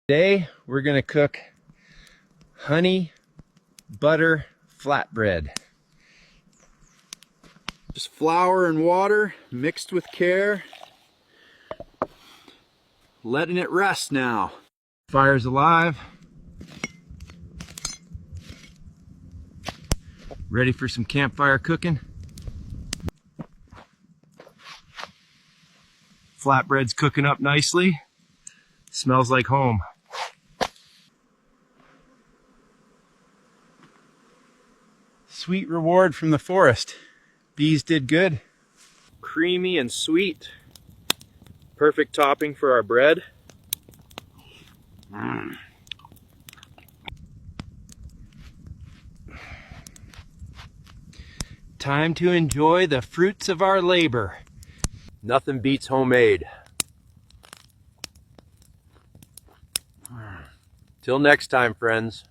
Today we're going to cook honey butter flatbread. Just flour and water mixed with care. Letting it rest now. Fire's alive. Ready for some campfire cooking. Flatbread's cooking up nicely. Smells like home. Sweet reward from the forest. Bees did good. Creamy and sweet. Perfect topping for our bread. Time to enjoy the fruits of our labor. Nothing beats homemade. Till next time, friends.